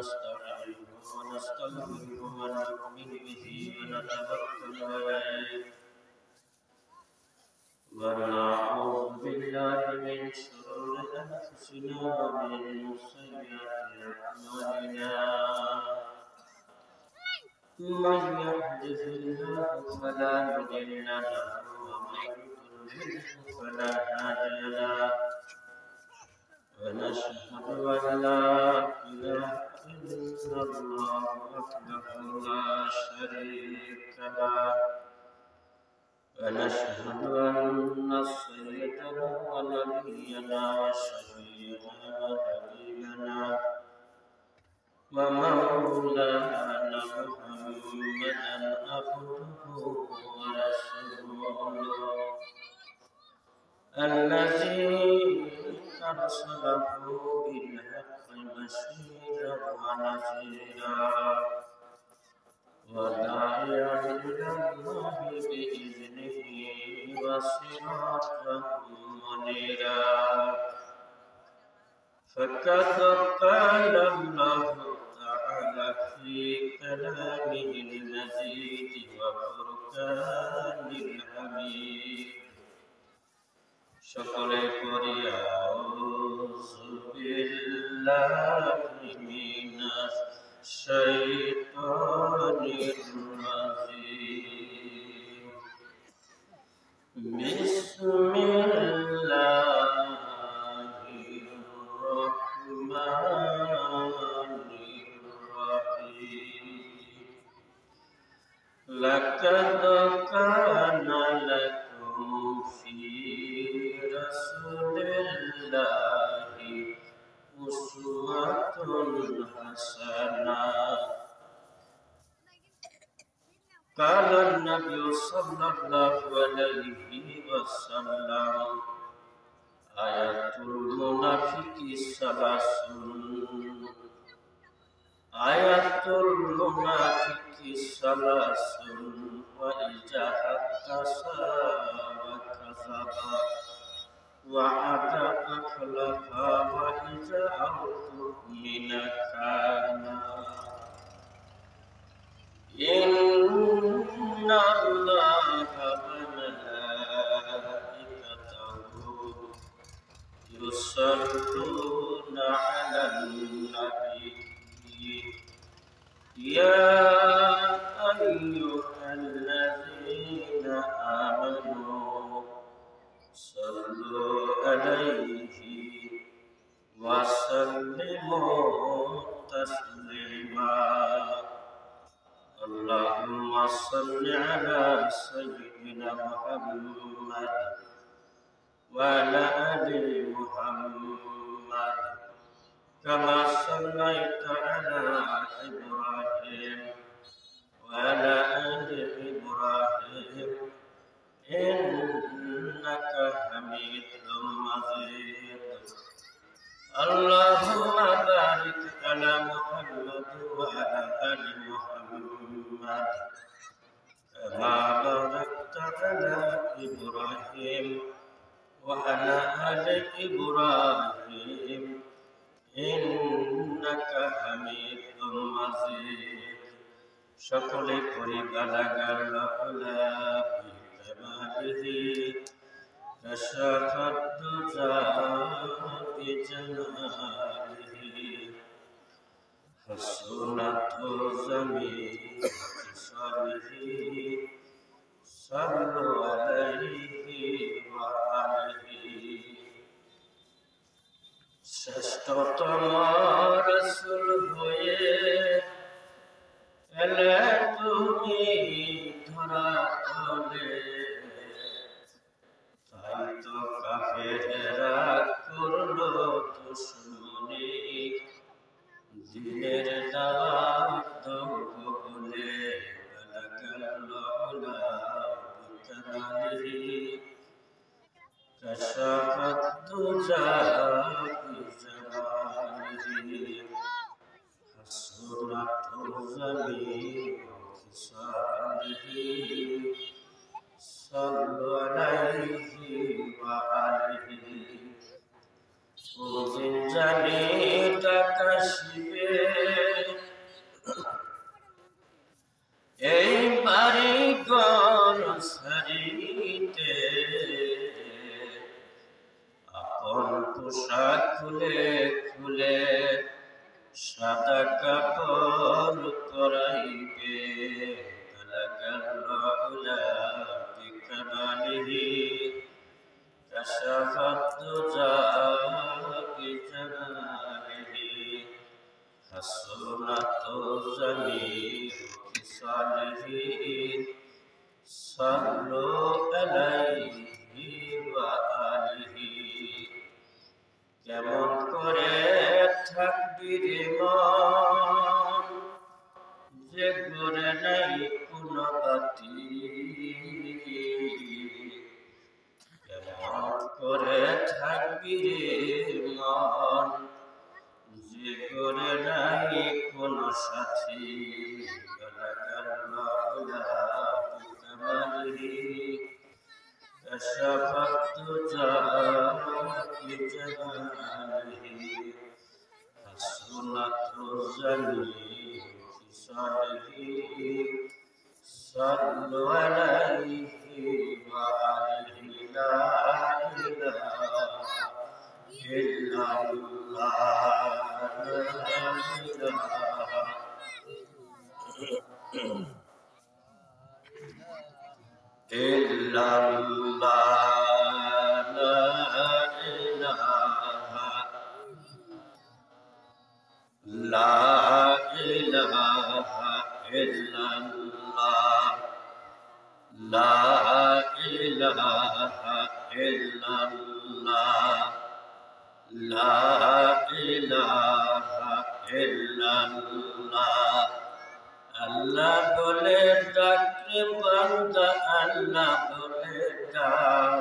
ونستعينه ونستغفره ونؤمن به ونتوكل عليه ونعوذ بالله من شرور أنفسنا ومن سيئات أعمالنا من يهده الله فلا مضل له ومن يضلل فلا هادي له ونشهد أن لا إله إلا الله وحده لا شريك له ونشهد أن سيدنا ونبينا وشفيعنا وحبيبنا ومولانا محمدا عبده ورسوله الذي أرسله بالحق بشيرا ونذيرا وداعيا إلى الله بإذنه وسراجا منيرا فقد قال الله تعالى في كلامه المجيد وفرقانه الحميد সকলে করি আউযু বিল্লাহি মিনাশ শাইতানির রাজীম বিসমিল্লাহির রহমানির রহিম লাকাদ কানা লাকুম ফি রাসূলিল্লাহি উসওয়াতুন হাসানাহ قال النبي صلى الله عليه وسلم آية المنافق ثلاث آية المنافق ثلاث وإذا حدث وكذب وعد أخلف وإذا اؤتمن خان إن الله وملائكته يصلون على النبي يا أيها الذين آمنوا صلوا عليه وسلموا تسليما اللهم صل على سيدنا محمد وعلى آل محمد كما صليت على إبراهيم وعلى آل إبراهيم إنك حميد مجيد اللهم بارك على محمد وعلى آل محمد كما باركت على إبراهيم وعلى آل إبراهيم إنك حميد مجيد সকলে করি বালাগার লাফলা বিকামালিহ كشفت الدجى بجماله حسنت جميع خصاله صلوا عليه وآله শ্রেষ্ঠতম রাসূল হয়ে এলে তুমি ধরা তলে তাই তো কাফেররা করলো দুশমনি দিনের দাওয়াত দেবো বলে বালাগাল্লাহু বিকামালিহি كشفت الدجى بجماله حسنت جميع خصاله صلوا عليه وآله ومن جميع تكشفه পোশাক খুলে খুলে সাদা কাপড় পরাইবে كشفت دجى بجماله حسنت جميع خصاله صلوا عليه وآله কেমন করে থাকবি রে মন যে করে নাই কোন বাতি কেমন করে থাকবি রে মন যে করে নাই কোন সাথী كشفت دجى بجماله حسنت جميع خصاله صلوا عليه وآله لا إله إلا الله لا إله إلا الله لا إله لا إله إلا الله لا إله إلا الله لا إله إلا الله আল্লাহ বলে ডাকে বান্দা আল্লাহ বলে ডাক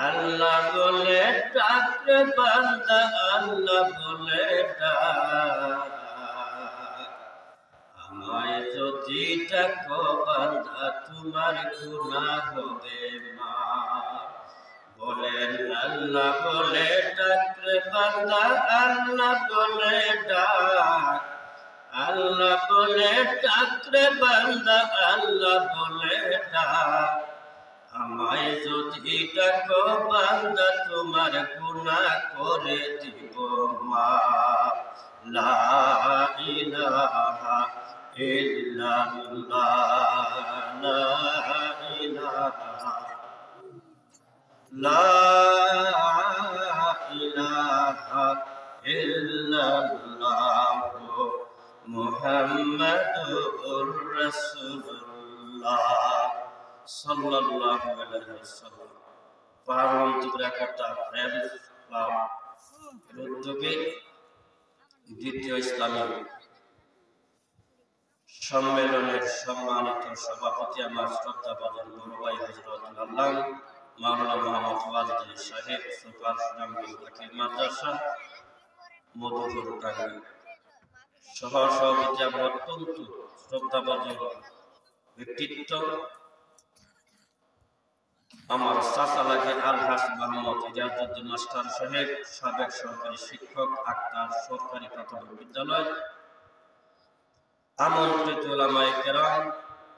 আল্লাহ বলে ডাকে বান্দা আল্লাহ বলে ডাক আমায় যদি ডাকো বান্দা তোমার গুনাহ হবে মা বলেন আল্লাহ বলে ডাকে বান্দা আল্লাহ বলে ডাক আল্লাহ বলে ডাকরে বান্দা আল্লাহ বলে ডাক আমায় যদি ডাকো বান্দা তোমার গুনাহ করে দিব মাফ লা ইলাহা ইল্লাল্লাহ লা ইলাহা লা ইলাহা ইল্লাল্লাহ মুহাম্মাদুর রাসূলুল্লাহ সাল্লাল্লাহু আলাইহি ওয়াসাল্লাম। পারমতিকরাকাটা ফ্রেন্ডস ক্লাব উদ্যোগে দ্বিতীয় ইসলামী সম্মেলনের সম্মানিত সভাপতি আমার শ্রদ্ধাভাজন বড় ভাই হযরত আল্লাহ মাওলানা মুহাম্মদ ওয়াজিদ আলী সাহেব সুপার সুনামগঞ্জ দাখিল মাদ্রাসা মধুপুর টাঙ্গাইল সহ সভাপতি আমার অত্যন্ত শ্রদ্ধাভাজন ব্যক্তিত্ব আমার চাচা লাগে আলহাজ মোহাম্মদ ইজাজউদ্দিন মাস্টার সাহেব সাবেক সরকারি শিক্ষক আক্তার সরকারি প্রাথমিক বিদ্যালয় আমন্ত্রিত উলামায়ে কেরাম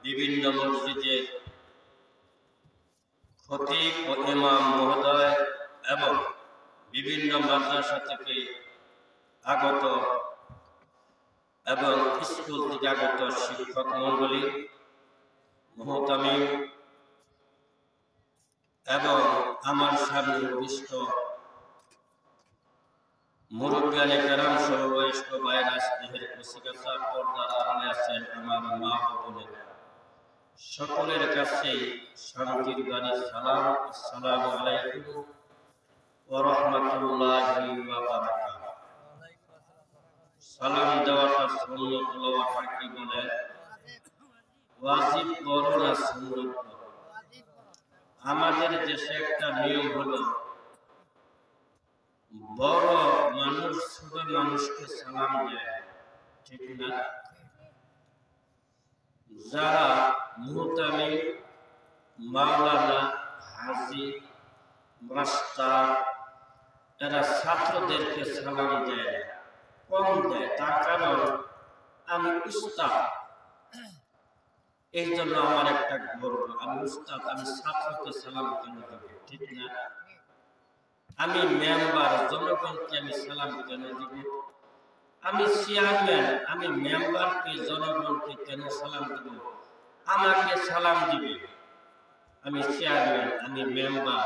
বিভিন্ন মসজিদে খতিব ও ইমাম মহোদয় এবং বিভিন্ন মাদ্রাসা থেকে আগত এবং স্কুল থেকে আগত শিক্ষক মণ্ডলী মুহতামিম এবং আমার সামনে উপবিষ্ট মুরব্বিয়ানে কেরাম সহ বয়স্ক ভাইরা স্নেহের কুশিকাছা পর্দার আড়ালে আছেন আমার মা ও বোনেরা সকলের কাছে শান্তির বাণী সালাম আসসালামু আলাইকুম ওয়া রাহমাতুল্লাহি ওয়া বারাকাতুহু। সালাম দেওয়াটা সুন্নাত লওয়াটা কি বলে ওয়াজিব বড় না সুন্নাত বড়? আমাদের দেশে একটা নিয়ম হলো বড় মানুষ ছোট মানুষকে সালাম দেয়, ঠিক না? যারা মুহতামিম মাওলানা হাজী মাস্টার এরা ছাত্রদেরকে সালাম দেয়, কম দেয়। তার কারণ আমি উস্তাদ, এই জন্য আমার একটা গর্ব, আমি উস্তাদ, আমি ছাত্রকে সালাম কেন দেব, ঠিক না? আমি মেম্বার, জনগণকে আমি সালাম কেন দিব? আমি চেয়ারম্যান, আমি মেম্বারকে জনগণকে কেন সালাম দিব? আমাকে সালাম দিবে। আমি চেয়ারম্যান, আমি মেম্বার,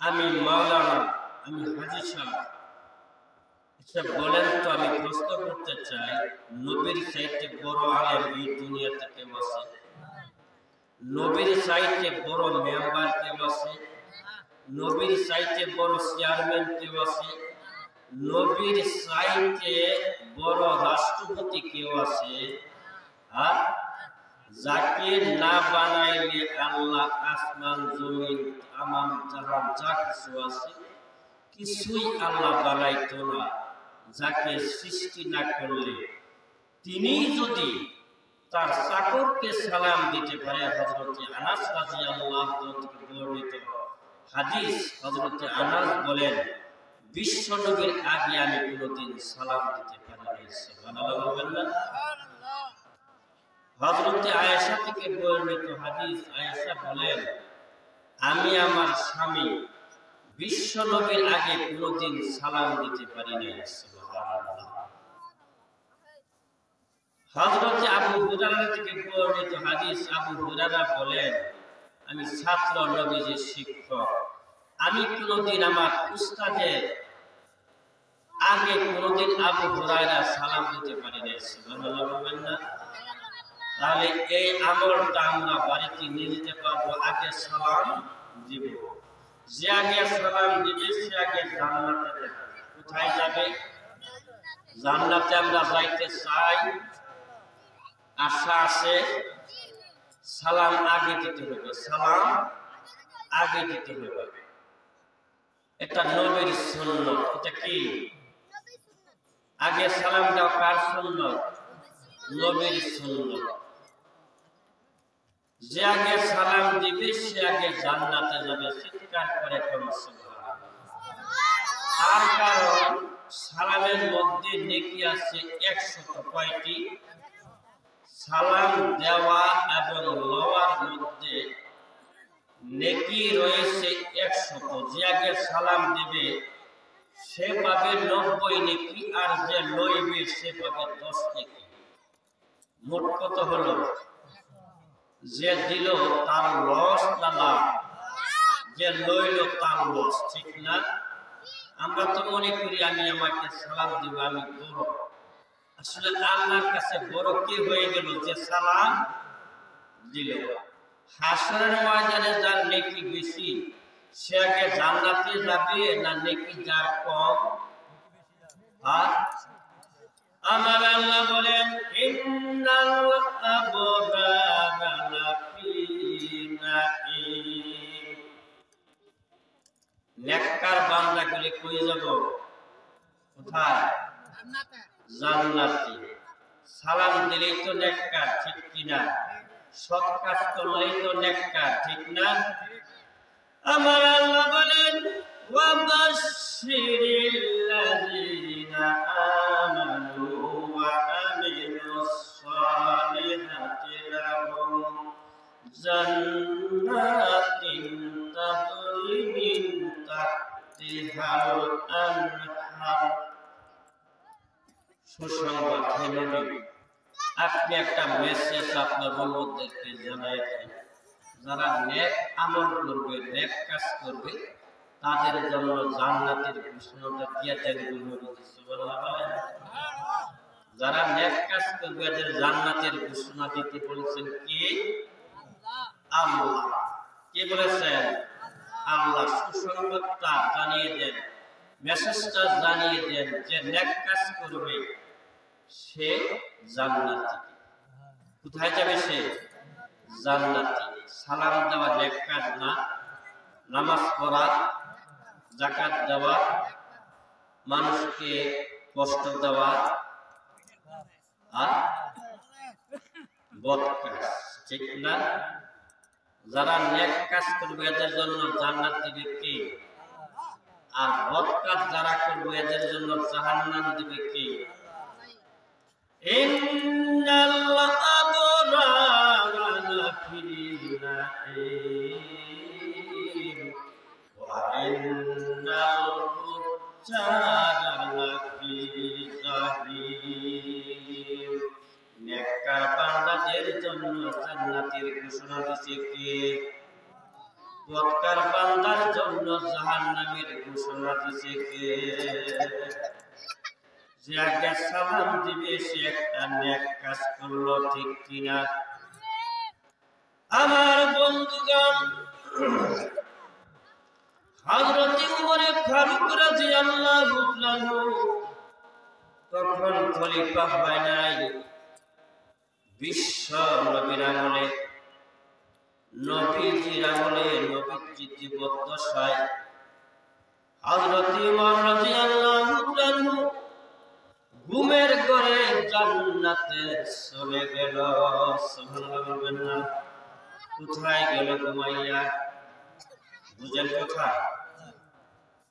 আমি মাওলানা, আমি হাজী সাহেব। আচ্ছা বলেন তো, আমি প্রশ্ন করতে চাই, নবীর চাইতে বড় আলেম এই দুনিয়াতে কেউ আছে? নবীর চাইতে বড় মেম্বার কেউ আছে? নবীর চাইতে বড় চেয়ারম্যান কেউ আছে? নবীর চাইতে বড় রাষ্ট্রপতি কেউ আছে? আর যাকে না বানাইলে আল্লাহ আসমান জমিন তামাম জাহান যা কিছু আছে কিছুই আল্লাহ বানাইতো না। যাকে সৃষ্টি না করলে তিনি যদি তার চাকরকে সালাম দিতে পারে, হযরত আনাস রাদিয়াল্লাহু তাআলা থেকে বর্ণিত হাদিস, হযরত আনাস বলেন বিশ্ব নবীর আগে আমি কোনোদিন সালাম দিতে পারি নাই। সুবহানাল্লাহ বলবেন না? হযরত আয়েশা থেকে বর্ণিত হাদিস, আয়েশা বলেন আমি আমার স্বামী বিশ্ব নবীর আগে কোনোদিন সালাম দিতে পারি নাই। সুবহানাল্লাহ। হযরত আবু হুরায়রা থেকে বর্ণিত হাদিস, আবু হুরায়রা বলেন আমি ছাত্র নবীজির শিক্ষক, আমি কোনোদিন আমার উস্তাদের আগে কোনোদিন আবু হুরায়রা সালাম দিতে পারি নাই। সুবহানাল্লাহ বলবেন না? তাহলে এই আমলটা আমরা বাড়িতে নিয়ে যেতে পারবো। আগে সালাম দিব, যে আগে সালাম দিবে সে আগে জান্নাতে যাবে। কোথায় যাবে? জান্নাতে আমরা যাইতে চাই, আশা আছে, সালাম আগে দিতে হবে, সালাম আগে দিতে হবে। এটা নবীর সুন্নাত। এটা কি? আগে সালাম দাও কার সুন্নাত? নবীর সুন্নাত। যে আগে সালাম দিবে সে আগে জান্নাতে যাবে। চিৎকার করে কোন সুবহানাল্লাহ। তার কারণ সালামের মধ্যে নেকি আছে 100 কয়টি? সালাম দেওয়া এবং লওয়ার মধ্যে নেকি রয়েছে 100। যে আগে সালাম দিবে সে পাবে 90 নেকি, আর যে লইবে সে পাবে 10 নেকি। মোট কত হলো? যে দিল তার লস না লাভ? যে লইল তার লস, ঠিক না? আমরা তো মনে করি আমি আমাকে সালাম দিব, আমি বড়। আসলে আল্লাহর কাছে বড় কে হয়ে গেল? যে সালাম দিল। হাসরের ময়দানে যার নেকি বেশি সে আগে জান্নাতে যাবে না নেকি যার কম? আর আমার আল্লাহ বলেন ইন্নাল আবরারা লাফি নাঈম। নেককার বান্দাগুলি কই যাব? কোথায়? জান্নাতে। সালাম দিলেই তো নেককার, ঠিক কিনা? সৎ কাজ করলেই তো নেককার, ঠিক না? আমার আল্লাহ বলেন ওয়াবাশশিরিল্লাযীনা আমানু ওয়া আমিলুস সালিহাতি লাহুম জান্নাতিন তাজরি মিন তাহতিহাল আনহার। সুসংবাদ হে নবী, আপনি একটা মেসেজ আপনার উম্মতদেরকে জানাই দেন, যারা নেক আমল করবে, নেক কাজ করবে, তাদের জন্য জান্নাতের ঘোষণাটা দিয়ে দেন নবী। সুবহানাল্লাহ বলেন। যারা নেক কাজ করবে এদের জান্নাতের ঘোষণা দিতে বলেছেন কে? আল্লাহ। কে বলেছেন? আল্লাহ। সুসংবাদটা জানিয়ে দেন, মেসেজটা জানিয়ে দেন যে নেক কাজ করবে সে জান্নাতি। কোথায় যাবে সে? জান্নাতি। সালাম দেওয়া নেক কাজ না? নামাজ পড়া, যাকাত দেওয়া, মানুষকে কষ্ট দেওয়া আর বদ কাজ, ঠিক না? যারা নেক কাজ করবে এদের জন্য জান্নাত দিবে কে? আর বদ কাজ যারা করবে এদের জন্য জাহান্নাম দিবে কে? ইন্নাল আবরারা লাফি নাঈম ওয়া ইন্নাল জাআলা ফি জাহিম। নেককার বান্দাদের জন্য জান্নাতের ঘোষণা দিয়েছে কে? বদকার বান্দার জন্য জাহান্নামের ঘোষণা দিয়েছে কে? যে আগে সালাম দিবে সে একটা নেক কাজ করলো, ঠিক কিনা? আমার বন্ধুগণ, হযরত উমর ফারুক রাদিয়াল্লাহু আনহু তখন খলিফা হয় নাই। বিশ্ব নবীর আমলে, নবীজির আমলে, নবীজির জীবদ্দশায় হযরত উমর রাদিয়াল্লাহু আনহু ঘুমের ঘরে জান্নাতে চলে গেল। সুবহানাল্লাহ বলবেন না? কোথায় গেল ঘুমাইয়া? বুঝেন কোথায়?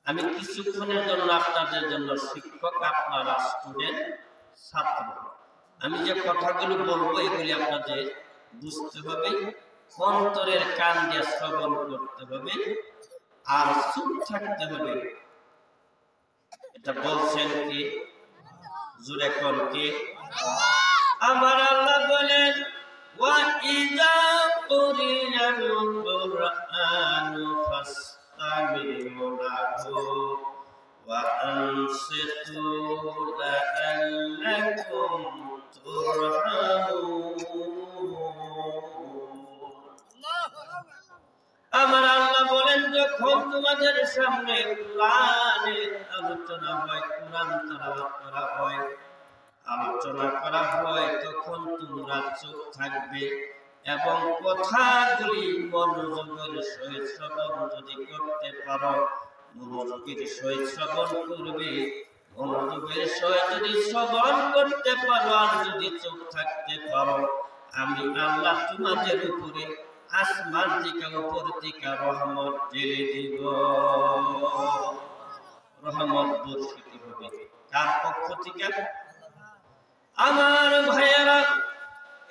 আমি কিছুক্ষণের জন্য আপনাদের জন্য শিক্ষক, আপনারা স্টুডেন্ট, ছাত্র। আমি যে কথাগুলো বলবো এগুলি আপনাদের বুঝতে হবে, অন্তরের কান দিয়ে শ্রবণ করতে হবে, আর চুপ থাকতে হবে। এটা বলছেন কি? জোরে কোন কে? আমার আল্লাহ বলেন, ওয়া ইযা কুরিয়াল কুরআনু ফাসতামিউ লাহু ওয়া আনসিতু লাআল্লাকুম তুরহামুন। আমার আল্লাহ বলেন, যখন তোমাদের সামনে কোরআনের আলোচনা হয়, কোরআন তেলাওয়াত করা হয়, আলোচনা করা হয়, তখন তোমরা চুপ থাকবে এবং কথাগুলি মনোযোগের সহিত শ্রবণ যদি করতে পারো, মনোযোগের সহিত শ্রবণ করবে। মনোযোগের সহিত যদি শ্রবণ করতে পারো আর যদি চুপ থাকতে পারো, আমি আল্লাহ তোমাদের উপরে আসমান থেকে উপর থেকে রহমত ঢেলে দিব। রহমত বর্ষিত হবে কার পক্ষ থেকে? আমার ভাইয়েরা,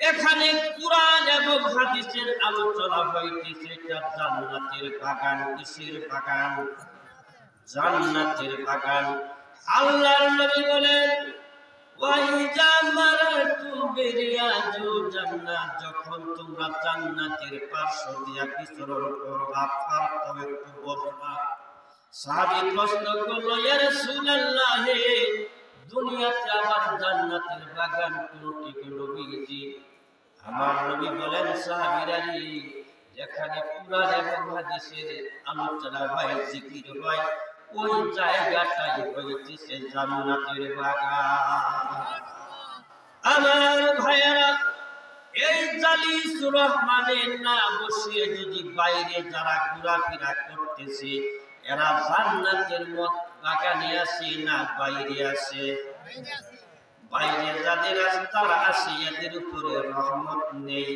এখানে কুরআন এবং হাদিসের আলোচনা হইতেছে। এটা জান্নাতের বাগান। কিসের বাগান? জান্নাতের বাগান। আল্লাহর নবী বলেন, ওয়াইজা মারাতুম বিরিয়াজুল জান্নাত, যখন তোমরা জান্নাতের পার্শ্ব দিয়া বিচরণ করবা, ফারতাও একটু বসবা। সাহাবী প্রশ্ন করলো, ইয়া রাসূলুল্লাহ, দুনিয়াতে আবার জান্নাতের বাগান কোনটি গো নবীজি? আমার নবী বলেন, সাহাবীরা, যেখানে কুরআন এবং হাদিসের আলোচনা হয়, জিকির হয়, ওই জায়গাটাই হইতেছে জান্নাতের বাগান। আমার ভাইয়েরা, এই জালিসুর রহমানের না বসে যদি বাইরে যারা ঘোরাফেরা করতেছে, এরা জান্নাতের বাগানে আসে না বাইরে আসে? বাইরে যাদের রাস্তারা আসে, এদের উপরে রহমত নেই,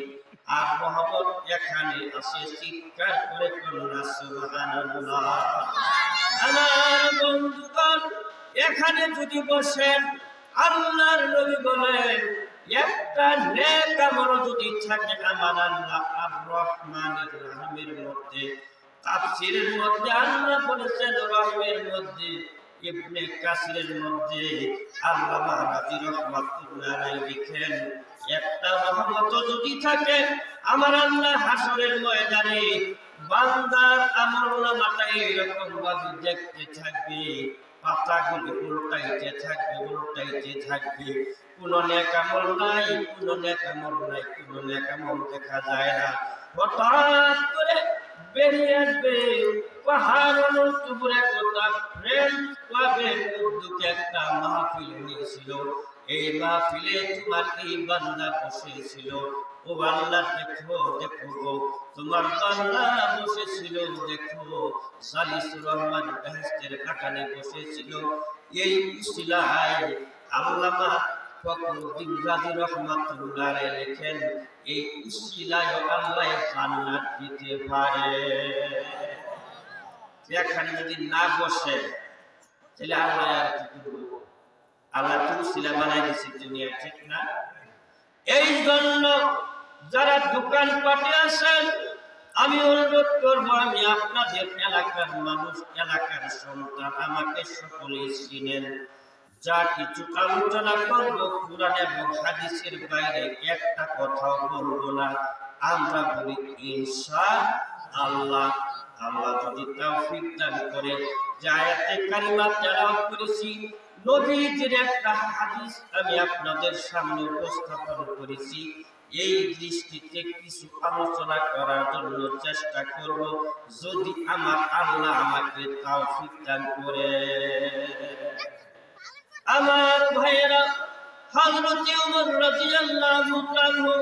আর রহমত এখানে আসে। চিৎকার করে কন্যা সুবহানাল্লাহ। আমার বন্ধুগণ, এখানে যদি বসেন, আল্লাহর নবী বলেন, একটা নেক আমল যদি থাকে আমার আল্লাহ আর রহমানের রহিমের মধ্যে, তাফসীরের মধ্যে আল্লাহ বলেছেন রহিমের মধ্যে, ইবনে কাসিরের মধ্যে আল্লামা রাজি রাহমাতুল্লাহ আলাইহি লিখেন, একটা রহমত যদি থাকে আমার আল্লাহ হাসরের ময়দানে বান্দার আমলনামাটা এরকম ভাবে দেখতে থাকবে, পাতাগুলি উল্টাইতে থাকবে, উল্টাইতে থাকবে। কোন নেক আমল নাই, কোন নেক আমল নাই, কোন নেক আমল দেখা যায় না। হঠাৎ করে বেরিয়ে আসবে পাহাড়ের উপরে কোথা ফ্রেন্ড ক্লাবের উদ্যোগে একটা মাহফিল হয়েছিল। এই মাহফিলে তোমার এই বান্দা বসেছিল। ও আল্লাহ, দেখো দেখো গো, তোমার বান্দা বসেছিল, দেখো জালিসুর রহমান বেহেশতের বাগানে বসেছিল। এই উসিলায় আল্লামা ফখরুদ্দীন রাজি রাহমাতুল্লাহ আলাইহি লেখেন, এই উসিলায় আল্লাহ জান্নাত দিতে পারে। এখানে যদি না বসে তাহলে আল্লাহ আর কি করবে? আল্লাহ তো উসিলা বানাই দিয়েছে দুনিয়া, ঠিক না? এই জন্য যারা দোকান পাটে আছেন, আমি অনুরোধ করবো, আমি আপনাদের এলাকার মানুষ, এলাকার সন্তান, আমাকে সকলেই চিনেন। যা কিছু আলোচনা করবো কুরআন এবং হাদিসের বাইরে একটা কথাও বলবো না। আমরা বলি ইনশাআল্লাহ। আল্লাহ যদি তৌফিক দান করে, যে আয়াতে কারিমা তেলাওয়াত করেছি, নবীজির একটা হাদিস আমি আপনাদের সামনে উপস্থাপন করেছি, এই দৃষ্টিতে কিছু আলোচনা করার জন্য চেষ্টা করব, যদি আমার আল্লাহ আমাকে তৌফিক দান করে। আমার ভাইয়েরা, হযরত ওমর রাদিয়াল্লাহু তাআলা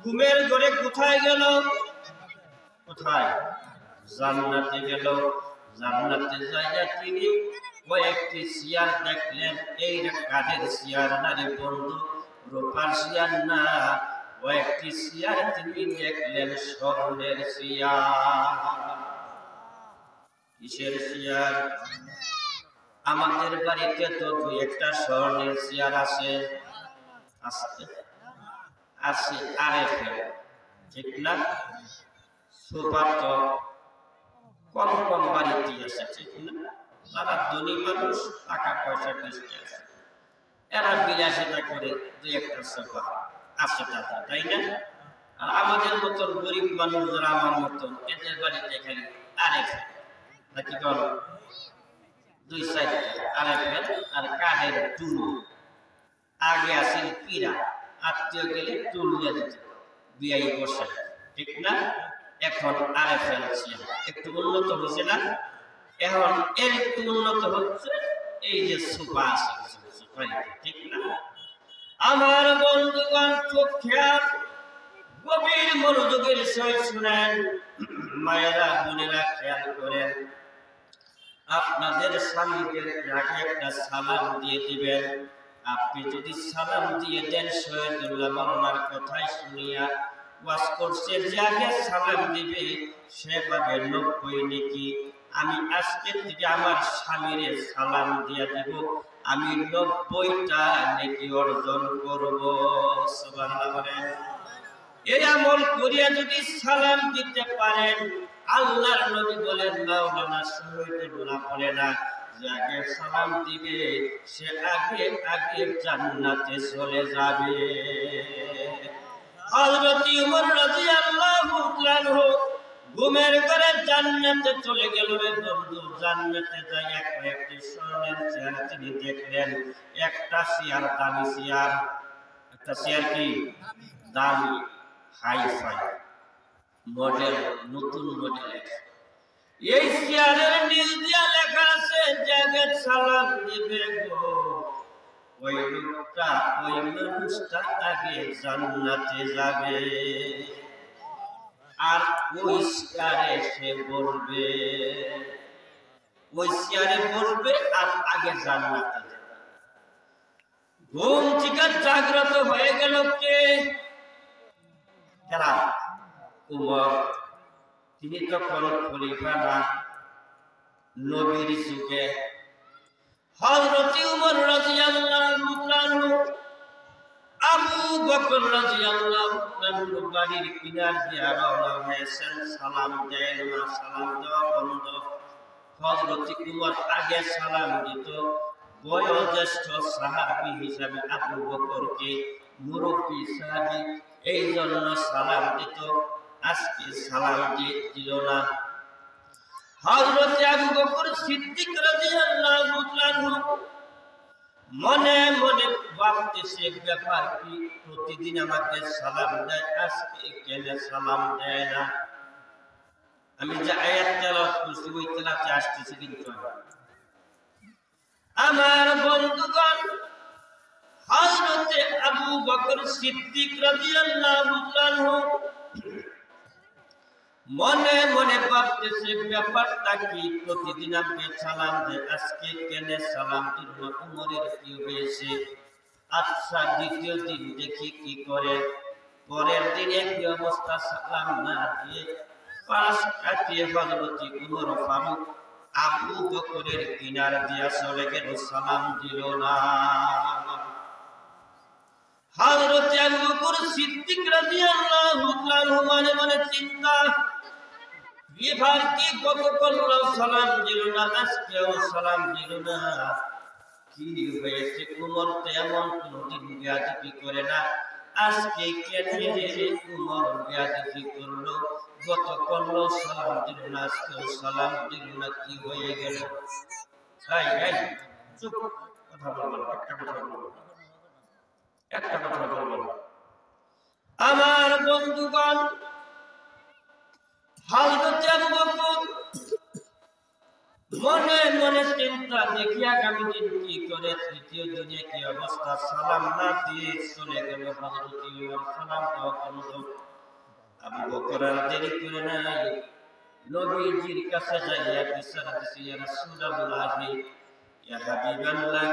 ঘুমের ঘরে কোথায় গেল? কোথায়? জান্নাতে গেল। জান্নাতে যাইয়া তিনি কয়েকটি চেয়ার দেখলেন। এই কাঠের চেয়ার না রে বন্ধু, রূপার চেয়ার না। কয়েকটি চেয়ার তিনি দেখলেন স্বর্ণের চেয়ার। কিসের চেয়ার? আমাদের বাড়িতে তো দুই একটা স্বর্ণের চেয়ার আছে, আছে আরেফে, ঠিক না? সোফা তো কম কম বাড়িতে আছে, ঠিক না? যারা ধনী মানুষ, টাকা পয়সা বেশি আছে, এরা বিলাসিতা করে দুই একটা সোফা আছে তাদের, তাই না? আর আমাদের মতন গরিব মানুষ যারা আমার মতন, এদের বাড়িতে খালি আরেফে, নাকি বল, দুই সাইডে আরেফে আর কাঠের টুল। আগে আসেন পীড়া, আত্মীয় গেলে টুল নিয়ে দিত, বিয়াই বসে, ঠিক না? এখন আরেফেল চেয়ার একটু উন্নত হয়েছে না? এখন এর একটু উন্নত হচ্ছে এই যে সোফা আছে, ঠিক না? আমার বন্ধুগণ, চোখ খেয়াল, গভীর মনোযোগের সহিত শুনেন। মায়েরা, বোনেরা, খেয়াল করেন। আপনাদের স্বামীদের আগে একটা সালাম দিয়ে দিবেন। আপনি যদি সালাম দিয়ে দেন, শহীদুল্লাহ মাওলানার কথাই শুনিয়া ওয়াজ করছে যে আগে সালাম দিবে সে পাবে 90 নেকি। আমি আজকে থেকে আমার স্বামীরে সালাম দিয়ে দেব, আমি 90টা নেকি অর্জন করব। সুবহানাল্লাহ বলেন। এই আমল করিয়া যদি সালাম দিতে পারেন, আল্লাহর নবী বলেন, মাওলানা শহীদুল্লাহ বলে না যে আগে সালাম দিবে সে আগে আগে জান্নাতে চলে যাবে। হযরত ওমর রাদিয়াল্লাহু তাআলা ঘুমের ঘরে জান্নাতে চলে গেল। বন্ধু, জান্নাতে যাইয়া কয়েকটি স্বর্ণের চেয়ার তিনি দেখলেন। একটা চেয়ার দামি চেয়ার, একটা চেয়ার কি দামি, হাই-ফাই মডেল, নতুন মডেল। এই চেয়ারের নিচ দিয়া লেখা আছে যাকে সালাম দিবে গো, ওই লোকটা, ওই মানুষটা আগে জান্নাতে যাবে। আর ওই চেয়ারে সে বলবে, ওই চেয়ারে বলবে আর আগে জান্নাতে যাবে। ঘুম থেকে জাগ্রত হয়ে গেল কে? যারা উমর, তিনি তখন খলিফা না, নবীর যুগে। হযরত ওমর রাদিয়াল্লাহু তাআলা আবু বকর রাদিয়াল্লাহু তাআলা বাড়ির কিনার দিয়ে রওনা হয়েছেন। সালাম দেন না, সালাম দেওয়া বন্ধ। হযরত ওমর আগে সালাম দিত। বয়োজ্যেষ্ঠ সাহাবী হিসাবে আবু বকরকে মুরব্বী সাহাবী, এই জন্য সালাম দিত। আজকে সালাম দিল না। হযরত আবু বকর সিদ্দিক রাদিয়াল্লাহু তাআলা মনে মনে ভাবতেছে, ব্যাপার কি, প্রতিদিন আমাকে সালাম দেয়, আজকে কেন সালাম দেয় না? আমি যে আয়াত তেলাওয়াত করছি ওই তেলাওয়াতে আসতেছে কিন্তু আমার বন্ধুগণ। হযরত আবু বকর সিদ্দিক রাদিয়াল্লাহু তাআলা মনে মনে ভাবতেছে, ব্যাপারটা কি, প্রতিদিন আমাকে সালাম দেয়, আজকে কেন সালাম দিল না? উমরের কি হয়েছে? আচ্ছা, দ্বিতীয় দিন দেখি কি করে। পরের দিন একই অবস্থা, সালাম না দিয়ে পাশ কাটিয়ে হযরত উমর ফারুক আবু বকরের কিনার দিয়া চলে গেল, সালাম দিল না। হযরত আবু বকর সিদ্দিক রাদিয়াল্লাহু তাআলা মনে মনে চিন্তা, বিভার কি কত করলো সালাম দিল না, আজকেও সালাম দিল না। কি হয়েছে? উমর তো এমন কোনদিন বেয়াদবি করে না, আজকে কেন উমর বেয়াদবি করলো? গত করলো সালাম দিল না, আজকেও সালাম দিল না, কি হয়ে গেল? চুপ, কথা বলবো না, একটা কথা বলবো না। আমার বন্ধুগণ, হযরত আবু বকর মনে মনে চিন্তা দেখি আগামী দিন কি করে, তৃতীয় দিনে কি অবস্থা। সালাম না দিয়ে চলে গেল হযরত ওমর। সালাম দেওয়া বন্ধ। আবু বকর আর দেরি করে নাই, নবীজির কাছে যাইয়া বিচার দিছে, ইয়া রাসূলুল্লাহ, ইয়া হাবিবাল্লাহ,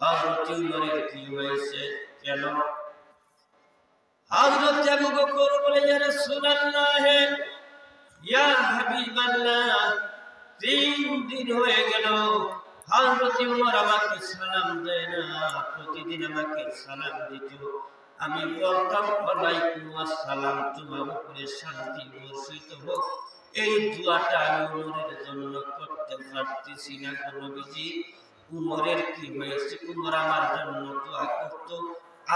হযরত ওমরের কি হয়েছে, কেন? হযরত আবু বকর বলে, ইয়া রাসূলুল্লাহ, ইয়া হাবিবাল্লাহ, 3 দিন হয়ে গেল হযরত ওমর আমাকে সালাম দেয় না। প্রতিদিন আমাকে সালাম দিত, আমি বলতাম ওয়ালাইকুম আসসালাম, তোমার উপরে শান্তি বর্ষিত হোক। এই দোয়াটা আমি ওমরের জন্য করতে পারতেছি না। নবীজি, উমরের কি হয়েছে? উমর আমার জন্য দোয়া করত,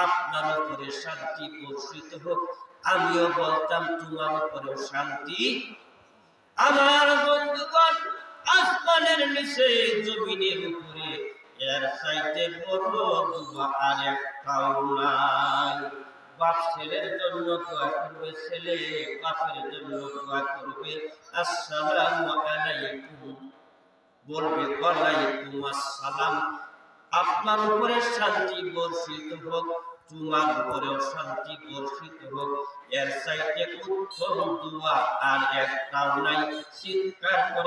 আপনার উপরে শান্তি বর্ষিত হোক। আমিও বলতাম তোমার উপরে শান্তি। আমার বন্ধুগণ, আসমানের নিচে জমিনের উপরে এর চাইতে বড় দোয়া আর একটাও নাই। বাপ ছেলের জন্য দোয়া করবে, ছেলে বাপের জন্য দোয়া করবে, আসসালামু আলাইকুম বলবে, ওয়ালাইকুম আসসালাম, আপনার উপরে শান্তি বর্ষিত হোক, তোমার উপরেও শান্তি বর্ষিত হোক। এর চাইতে উত্তম দোয়া আর একটাও নাই। চিৎকার করে